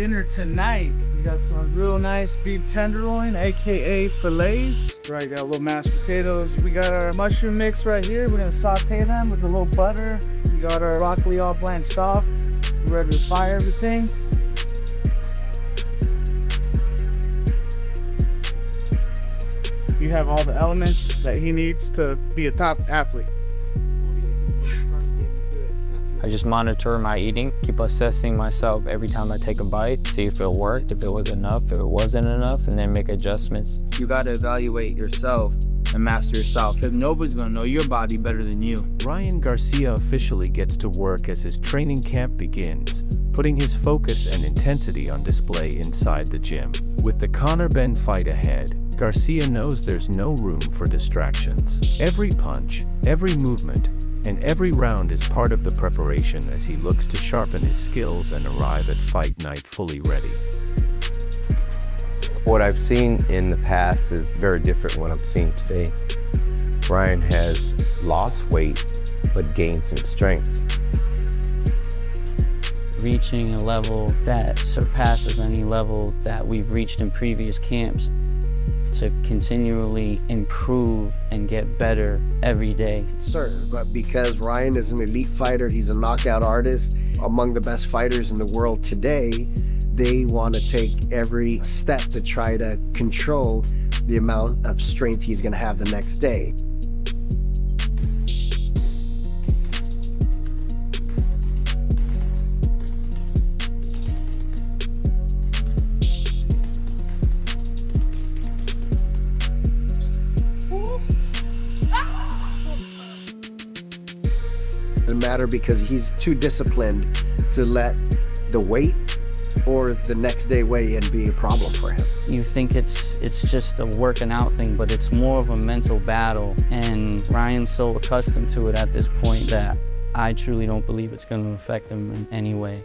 dinner tonight. We got some real nice beef tenderloin, aka fillets. Right, got a little mashed potatoes. We got our mushroom mix right here. We're gonna saute them with a little butter. We got our broccoli all blanched off. We're ready to fire everything. You have all the elements that he needs to be a top athlete. I just monitor my eating, keep assessing myself every time I take a bite, see if it worked, if it was enough, if it wasn't enough, and then make adjustments. You gotta evaluate yourself and master yourself. If nobody's gonna know your body better than you. Ryan Garcia officially gets to work as his training camp begins, putting his focus and intensity on display inside the gym. With the Conor Benn fight ahead, Garcia knows there's no room for distractions. Every punch, every movement, and every round is part of the preparation as he looks to sharpen his skills and arrive at fight night fully ready. What I've seen in the past is very different from what I'm seeing today. Ryan has lost weight, but gained some strength. Reaching a level that surpasses any level that we've reached in previous camps, to continually improve and get better every day. Certain, but because Ryan is an elite fighter, he's a knockout artist, among the best fighters in the world today, they want to take every step to try to control the amount of strength he's going to have the next day. Doesn't matter because he's too disciplined to let the weight or the next day weigh-in be a problem for him. You think it's just a working out thing, but it's more of a mental battle. And Ryan's so accustomed to it at this point that I truly don't believe it's going to affect him in any way.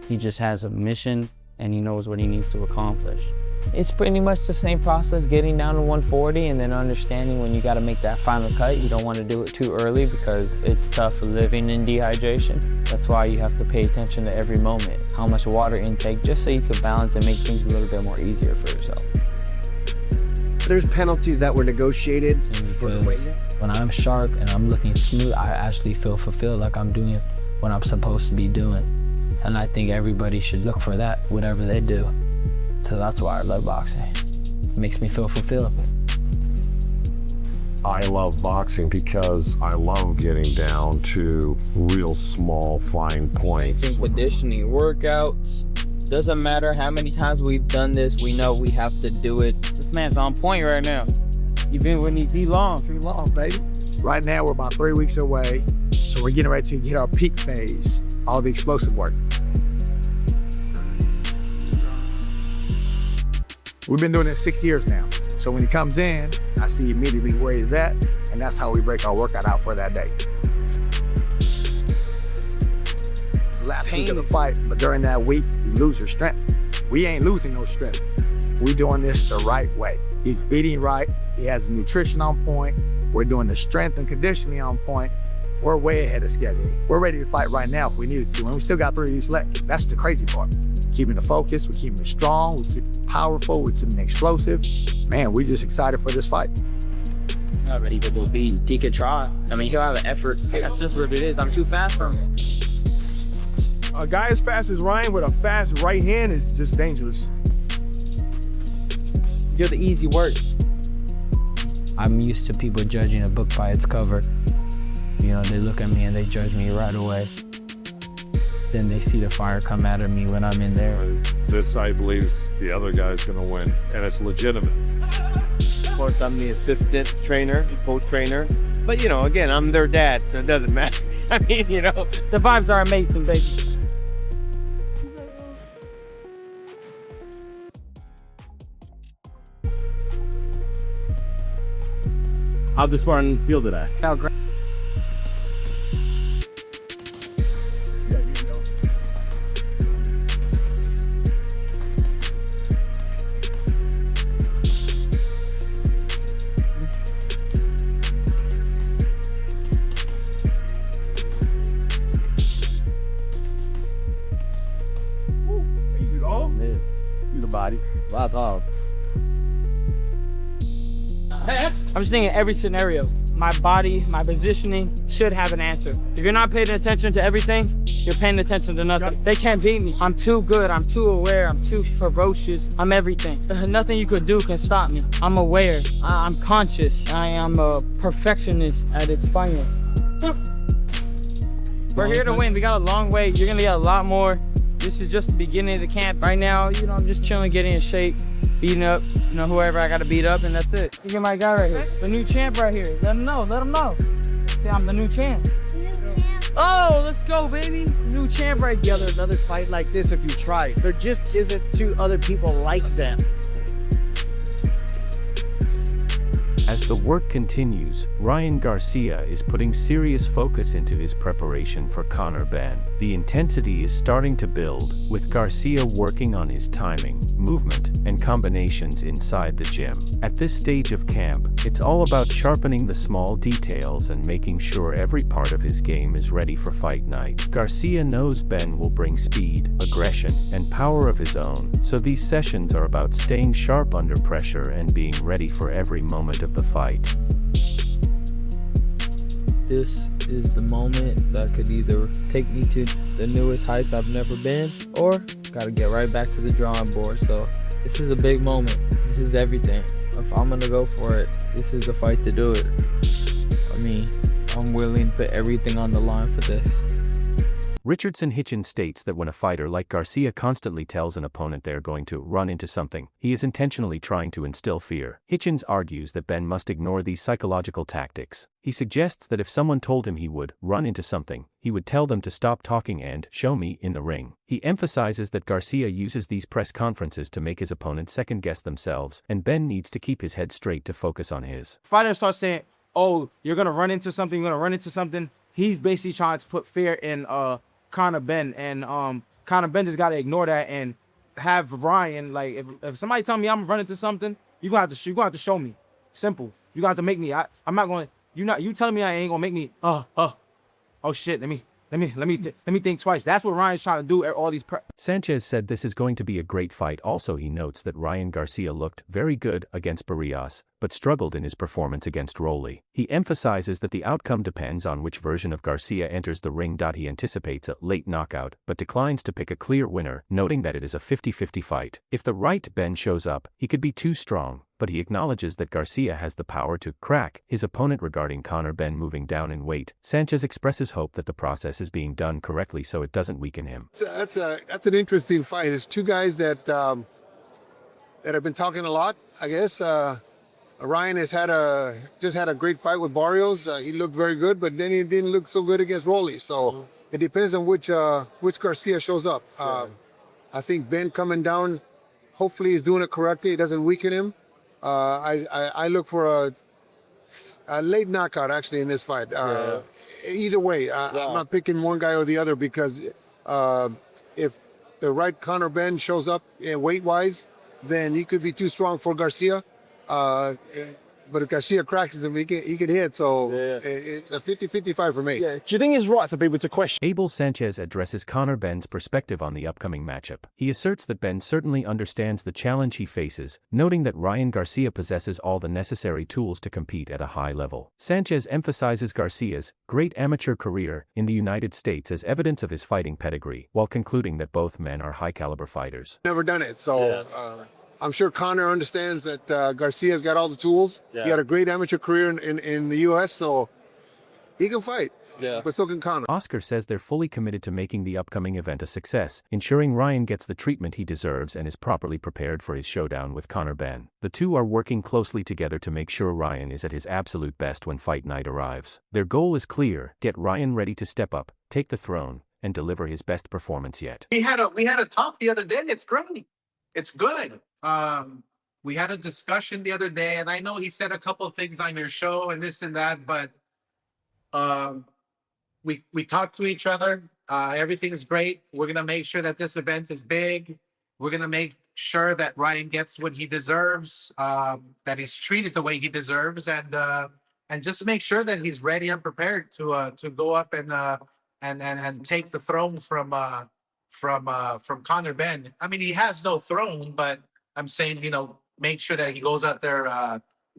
He just has a mission and he knows what he needs to accomplish. It's pretty much the same process, getting down to 140 and then understanding when you got to make that final cut. You don't want to do it too early because it's tough living in dehydration. That's why you have to pay attention to every moment, how much water intake, just so you can balance and make things a little bit more easier for yourself. There's penalties that were negotiated for the weight. When I'm sharp and I'm looking smooth, I actually feel fulfilled, like I'm doing what I'm supposed to be doing. And I think everybody should look for that, whatever they do. So that's why I love boxing. It makes me feel fulfilled. I love boxing because I love getting down to real small, fine points. I think conditioning, workouts, doesn't matter how many times we've done this, we know we have to do it. This man's on point right now. You've been with me too long. Too long, baby. Right now, we're about 3 weeks away, so we're getting ready to hit our peak phase, all the explosive work. We've been doing it 6 years now. So when he comes in, I see immediately where he's at, and that's how we break our workout out for that day. It's the last week of the fight, but during that week, you lose your strength. We ain't losing no strength. We doing this the right way. He's eating right, he has nutrition on point, we're doing the strength and conditioning on point. We're way ahead of schedule. We're ready to fight right now if we needed to, and we still got 3 weeks left. That's the crazy part. Keeping the focus, we're keeping it strong, we're keeping it powerful, we're keeping it explosive. Man, we're just excited for this fight. Not ready to go beat. He could try. I mean, he'll have an effort. That's just what it is. I'm too fast for him. A guy as fast as Ryan with a fast right hand is just dangerous. You're the easy work. I'm used to people judging a book by its cover. You know, they look at me and they judge me right away. Then they see the fire come out of me when I'm in there. This side believes the other guy's gonna win, and it's legitimate. Of course, I'm the assistant trainer, coach trainer. But, you know, again, I'm their dad, so it doesn't matter. I mean, you know. The vibes are amazing, baby. How'd this one feel today? Felt great. the body. That's all. I'm just thinking every scenario. My body, my positioning should have an answer. If you're not paying attention to everything, you're paying attention to nothing. They can't beat me. I'm too good, I'm too aware, I'm too ferocious, I'm everything. Nothing you could do can stop me. I'm aware, I'm conscious, I am a perfectionist at its finest. We're here to win, we got a long way. You're gonna get a lot more. This is just the beginning of the camp. Right now, I'm just chilling, getting in shape, beating up, whoever I gotta beat up, and that's it. Look at my guy right here, the new champ right here. Let him know. See, I'm the new champ. Oh, let's go, baby. New champ right here. Another fight like this if you try. There just isn't two other people like them. As the work continues, Ryan Garcia is putting serious focus into his preparation for Conor Benn. The intensity is starting to build, with Garcia working on his timing, movement, and combinations inside the gym. At this stage of camp, it's all about sharpening the small details and making sure every part of his game is ready for fight night. Garcia knows Benn will bring speed, aggression, and power of his own, so these sessions are about staying sharp under pressure and being ready for every moment of the fight. This is the moment that could either take me to the newest heights I've never been, or gotta get right back to the drawing board. So this is a big moment. This is everything. If I'm gonna go for it, this is the fight to do it. I mean, I'm willing to put everything on the line for this. Richardson Hitchens states that when a fighter like Garcia constantly tells an opponent they're going to run into something, he is intentionally trying to instill fear. Hitchens argues that Benn must ignore these psychological tactics. He suggests that if someone told him he would run into something, he would tell them to stop talking and show me in the ring. He emphasizes that Garcia uses these press conferences to make his opponents second-guess themselves, and Benn needs to keep his head straight to focus on his. Fighter starts saying, oh, you're going to run into something, he's basically trying to put fear in Conor Benn, and Conor Benn just got to ignore that and have Ryan, like, if somebody tell me I'm running into something, you're going to have to show me. Simple. You got to make me. I'm not going, you telling me I ain't going to make me, oh shit, let me think twice. That's what Ryan's trying to do at all these Sanchez said this is going to be a great fight. Also, he notes that Ryan Garcia looked very good against Barrios, but struggled in his performance against Rolly. He emphasizes that the outcome depends on which version of Garcia enters the ring. He anticipates a late knockout, but declines to pick a clear winner, noting that it is a 50-50 fight. If the right Benn shows up, he could be too strong, but he acknowledges that Garcia has the power to crack his opponent. Regarding Conor Benn moving down in weight, Sanchez expresses hope that the process is being done correctly so it doesn't weaken him. That's an interesting fight. It's two guys that have been talking a lot, I guess. Ryan has just had a great fight with Barrios. He looked very good, but then he didn't look so good against Rolly. So it depends on which Garcia shows up. I think Benn coming down, hopefully he's doing it correctly. It doesn't weaken him. I look for a late knockout actually in this fight. Either way, I'm not picking one guy or the other, because if the right Conor Benn shows up weight-wise, then he could be too strong for Garcia. But if Garcia cracks him, he can hit. So it's a 50-50 fight for me. Yeah. Do you think it's right for people to question? Abel Sanchez addresses Conor Benn's perspective on the upcoming matchup. He asserts that Benn certainly understands the challenge he faces, noting that Ryan Garcia possesses all the necessary tools to compete at a high level. Sanchez emphasizes Garcia's great amateur career in the United States as evidence of his fighting pedigree, while concluding that both men are high-caliber fighters. Never done it, so I'm sure Conor understands that Garcia's got all the tools. Yeah. He had a great amateur career in the U.S., so he can fight. Yeah. But so can Conor. Oscar says they're fully committed to making the upcoming event a success, ensuring Ryan gets the treatment he deserves and is properly prepared for his showdown with Conor Benn. The two are working closely together to make sure Ryan is at his absolute best when fight night arrives. Their goal is clear: get Ryan ready to step up, take the throne, and deliver his best performance yet. We had a talk the other day. It's great. It's good. We had a discussion the other day, and I know he said a couple of things on your show and this and that, but we talked to each other. Everything's great. We're gonna make sure that this event is big. We're gonna make sure that Ryan gets what he deserves, that he's treated the way he deserves, and just make sure that he's ready and prepared to go up and take the throne from Conor Benn. I mean, he has no throne, but I'm saying, make sure that he goes out there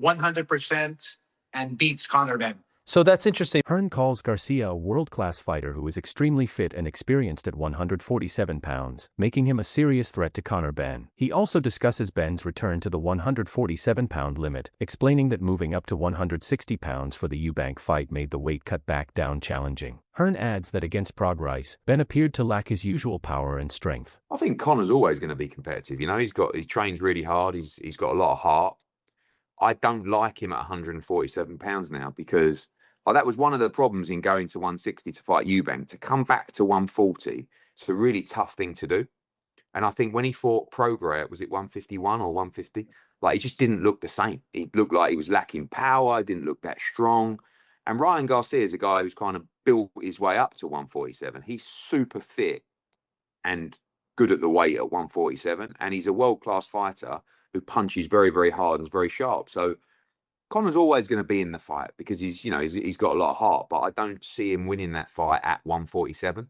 100% and beats Conor Benn. So that's interesting. Hearn calls Garcia a world-class fighter who is extremely fit and experienced at 147 pounds, making him a serious threat to Conor Benn. He also discusses Benn's return to the 147-pound limit, explaining that moving up to 160 pounds for the Eubank fight made the weight cut back down challenging. Hearn adds that against Prograis, Benn appeared to lack his usual power and strength. I think Conor's always going to be competitive. He trains really hard. He's got a lot of heart. I don't like him at 147 pounds now because that was one of the problems in going to 160 to fight Eubank. To come back to 140, it's a really tough thing to do. And I think when he fought Prograis, was it 151 or 150? He just didn't look the same. He looked like he was lacking power, didn't look that strong. And Ryan Garcia is a guy who's kind of built his way up to 147. He's super fit and good at the weight at 147. And he's a world-class fighter who punches very, very hard and is very sharp. So Conor's always going to be in the fight because he's got a lot of heart, but I don't see him winning that fight at 147.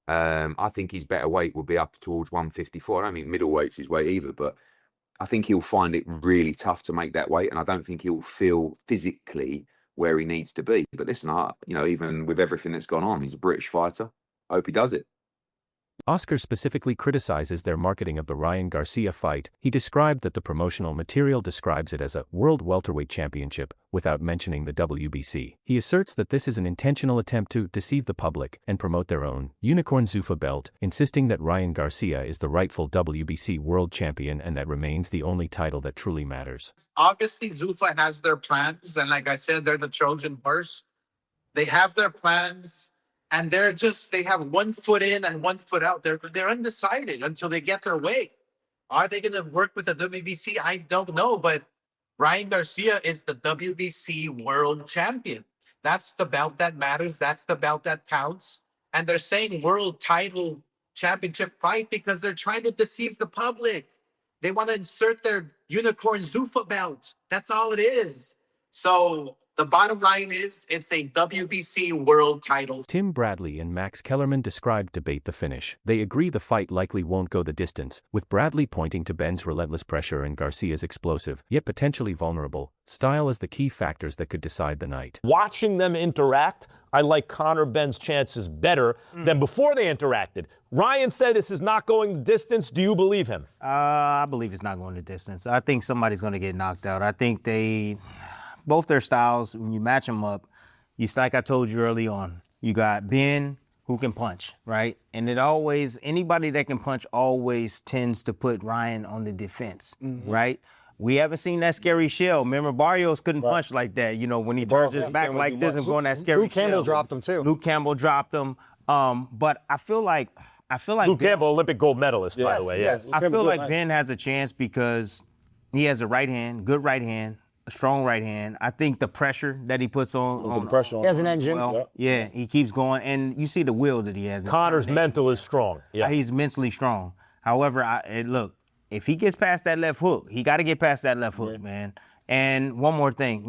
I think his better weight will be up towards 154. I don't think middleweight's his weight either, but I think he'll find it really tough to make that weight, and I don't think he'll feel physically where he needs to be. But listen, even with everything that's gone on, he's a British fighter. I hope he does it. Oscar specifically criticizes their marketing of the Ryan Garcia fight. He described that the promotional material describes it as a World Welterweight Championship, without mentioning the WBC. He asserts that this is an intentional attempt to deceive the public and promote their own Unicorn Zuffa belt, insisting that Ryan Garcia is the rightful WBC World Champion and that remains the only title that truly matters. Obviously, Zuffa has their plans, and like I said, they're the Trojan horse. They have their plans. And they have 1 foot in and 1 foot out. They're undecided until they get their way. Are they going to work with the WBC? I don't know, but Ryan Garcia is the WBC world champion. That's the belt that matters. That's the belt that counts. And they're saying world title championship fight because they're trying to deceive the public. They want to insert their Unicorn Zuffa belt. That's all it is. So the bottom line is it's a WBC world title. Tim Bradley and Max Kellerman described debate the finish. They agree the fight likely won't go the distance, with Bradley pointing to Benn's relentless pressure and Garcia's explosive, yet potentially vulnerable, style as the key factors that could decide the night. Watching them interact, I like Conor Benn's chances better than before they interacted. Ryan said this is not going the distance. Do you believe him? I believe it's not going the distance. I think somebody's going to get knocked out. I think both their styles, when you match them up, like I told you early on, you got Ben who can punch, right? And anybody that can punch always tends to put Ryan on the defense, right? We haven't seen that scary shell. Remember, Barrios couldn't punch like that, when he turns his back like this and going that scary shell. Luke Campbell dropped him too. Luke Campbell dropped him. But I feel like Luke Campbell, Olympic gold medalist, by the way. Yes. I feel like Ben has a chance because he has a right hand, good right hand, a strong right hand. I think the pressure that he puts on he has an engine. Yeah, he keeps going, and you see the will that he has. Connor's mental is strong. Yeah, he's mentally strong. However, look, if he gets past that left hook, he got to get past that left hook, man. And one more thing.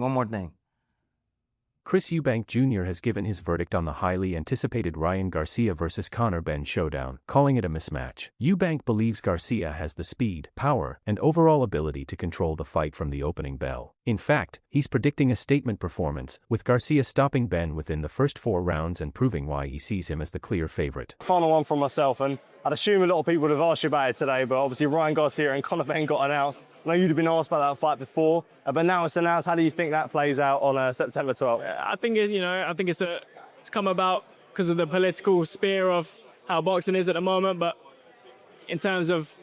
Chris Eubank Jr. has given his verdict on the highly anticipated Ryan Garcia versus Conor Benn showdown, calling it a mismatch. Eubank believes Garcia has the speed, power, and overall ability to control the fight from the opening bell. In fact, he's predicting a statement performance, with Garcia stopping Benn within the first 4 rounds and proving why he sees him as the clear favorite. Final one from myself, and I'd assume a lot of people would have asked you about it today, but obviously Ryan Garcia and Conor Benn got announced. I know you'd have been asked about that fight before, but now it's announced. How do you think that plays out on September 12th? I think it's come about because of the political sphere of how boxing is at the moment. But in terms of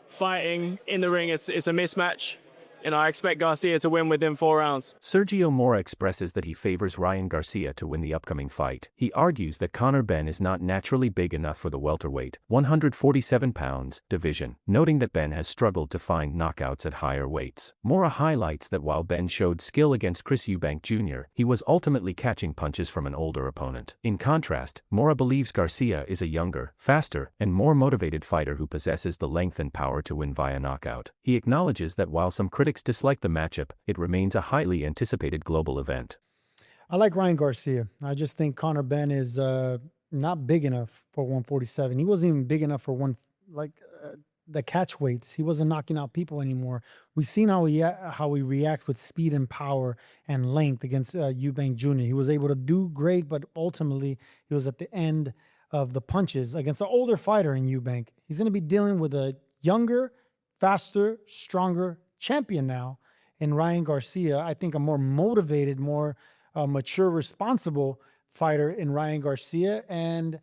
fighting in the ring, it's a mismatch. I expect Garcia to win within 4 rounds. Sergio Mora expresses that he favors Ryan Garcia to win the upcoming fight. He argues that Conor Benn is not naturally big enough for the welterweight, 147 pounds, division, noting that Benn has struggled to find knockouts at higher weights. Mora highlights that while Benn showed skill against Chris Eubank Jr., he was ultimately catching punches from an older opponent. In contrast, Mora believes Garcia is a younger, faster, and more motivated fighter who possesses the length and power to win via knockout. He acknowledges that while some critics dislike the matchup, it remains a highly anticipated global event. I like Ryan Garcia. I just think Conor Benn is not big enough for 147. He wasn't even big enough for the catch weights. He wasn't knocking out people anymore. We've seen how he reacts with speed and power and length against Eubank Jr. He was able to do great, but ultimately he was at the end of the punches against an older fighter in Eubank. He's going to be dealing with a younger, faster, stronger champion now in Ryan Garcia. I think a more motivated, more mature, responsible fighter in Ryan Garcia. And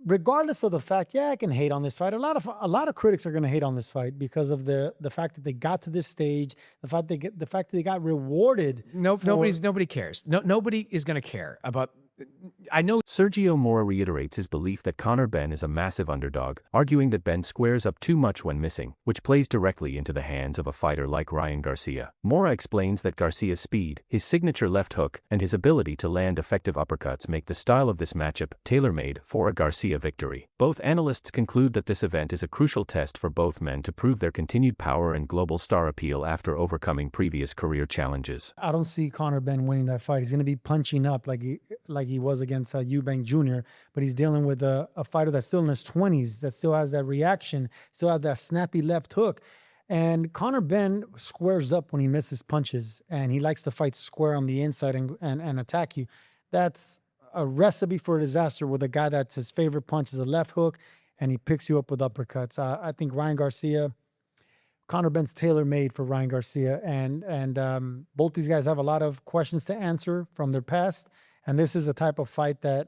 regardless of the fact, I can hate on this fight. A lot of critics are going to hate on this fight because of the fact that they got to this stage, the fact that they got rewarded. Nobody cares. Nobody is going to care about. I know Sergio Mora reiterates his belief that Conor Benn is a massive underdog, arguing that Benn squares up too much when missing, which plays directly into the hands of a fighter like Ryan Garcia. Mora explains that Garcia's speed, his signature left hook, and his ability to land effective uppercuts make the style of this matchup tailor-made for a Garcia victory. Both analysts conclude that this event is a crucial test for both men to prove their continued power and global star appeal after overcoming previous career challenges. I don't see Conor Benn winning that fight. He's going to be punching up like he was against Eubank Jr., but he's dealing with a fighter that's still in his 20s, that still has that reaction, still has that snappy left hook. And Conor Benn squares up when he misses punches, and he likes to fight square on the inside and attack you. That's a recipe for disaster with a guy that's his favorite punch is a left hook, and he picks you up with uppercuts. I think Ryan Garcia, Conor Benn's tailor-made for Ryan Garcia, and both these guys have a lot of questions to answer from their past. And this is a type of fight that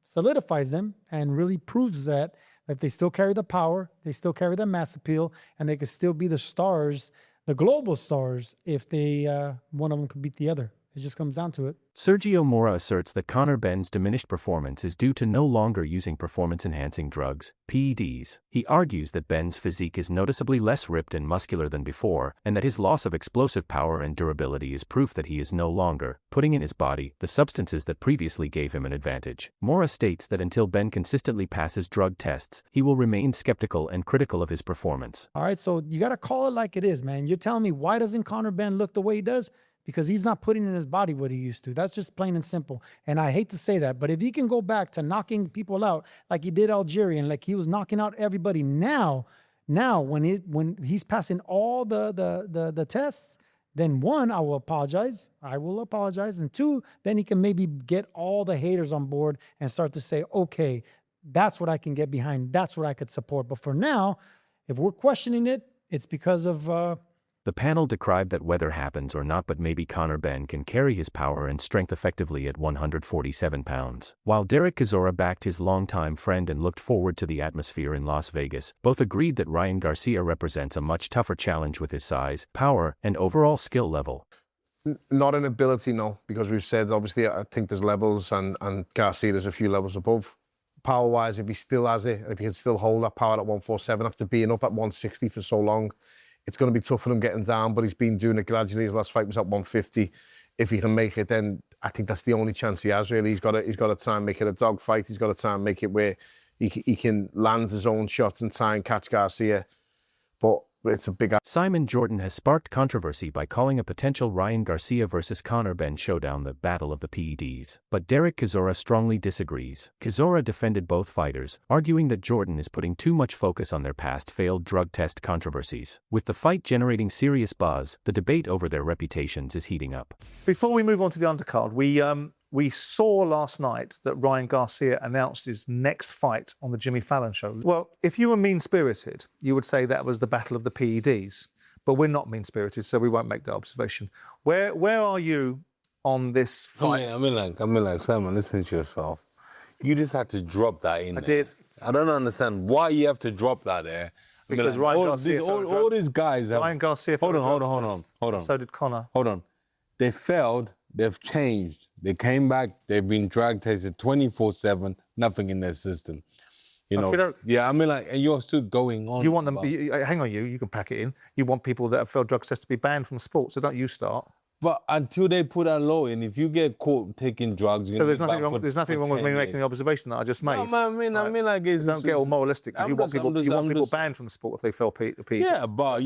solidifies them and really proves that they still carry the power, they still carry the mass appeal, and they could still be the stars, the global stars, if one of them could beat the other. It just comes down to it. Sergio Mora asserts that Conor Benn's diminished performance is due to no longer using performance-enhancing drugs, PEDs. He argues that Benn's physique is noticeably less ripped and muscular than before, and that his loss of explosive power and durability is proof that he is no longer putting in his body the substances that previously gave him an advantage. Mora states that until Benn consistently passes drug tests, he will remain skeptical and critical of his performance. All right, so you got to call it like it is, man. You're telling me, why doesn't Conor Benn look the way he does? Because he's not putting in his body what he used to. That's just plain and simple. And I hate to say that, but if he can go back to knocking people out like he did Algerian, like he was knocking out everybody now when he's passing all the tests, then one, I will apologize. And two, then he can maybe get all the haters on board and start to say, okay, that's what I can get behind. That's what I could support. But for now, if we're questioning it, it's because of... The panel decried that whether happens or not, but maybe Conor Benn can carry his power and strength effectively at 147 pounds. While Derek Chisora backed his longtime friend and looked forward to the atmosphere in Las Vegas, both agreed that Ryan Garcia represents a much tougher challenge with his size, power, and overall skill level. Not an ability, no, because we've said, obviously, I think there's levels, and Garcia is a few levels above. Power-wise, if he still has it, if he can still hold that power at 147 after being up at 160 for so long, it's going to be tough for him getting down, but he's been doing it gradually. His last fight was at 150. If he can make it, then I think that's the only chance he has, really. He's got to try and make it a dog fight. He's got to try and make it where he can land his own shots and try and catch Garcia. But it's a big... Simon Jordan has sparked controversy by calling a potential Ryan Garcia versus Conor Benn showdown the battle of the PEDs. But Derek Chisora strongly disagrees. Chisora defended both fighters, arguing that Jordan is putting too much focus on their past failed drug test controversies. With the fight generating serious buzz, the debate over their reputations is heating up. Before we move on to the undercard, we saw last night that Ryan Garcia announced his next fight on the Jimmy Fallon show. Well, if you were mean-spirited, you would say that was the battle of the PEDs. But we're not mean-spirited, so we won't make that observation. Where are you on this fight? I mean, like, Simon, listen to yourself. You just had to drop that in there. I did. I don't understand why you have to drop that there. Because Ryan Garcia... all these guys have... Ryan Garcia... Hold on. So did Conor. Hold on. They failed. They've changed. They came back. They've been drug tested 24/7. Nothing in their system. You know. Yeah, I mean, like, and you're still going on. You want them? Hang on, you can pack it in. You want people that have failed drug tests to be banned from sport. So don't you start. But until they put a law in, if you get caught taking drugs, so there's nothing wrong. There's nothing wrong with me making the observation that I just made. No, I mean, like, it's, don't get all moralistic. You want people banned from the sport if they fail PEDs. Yeah, but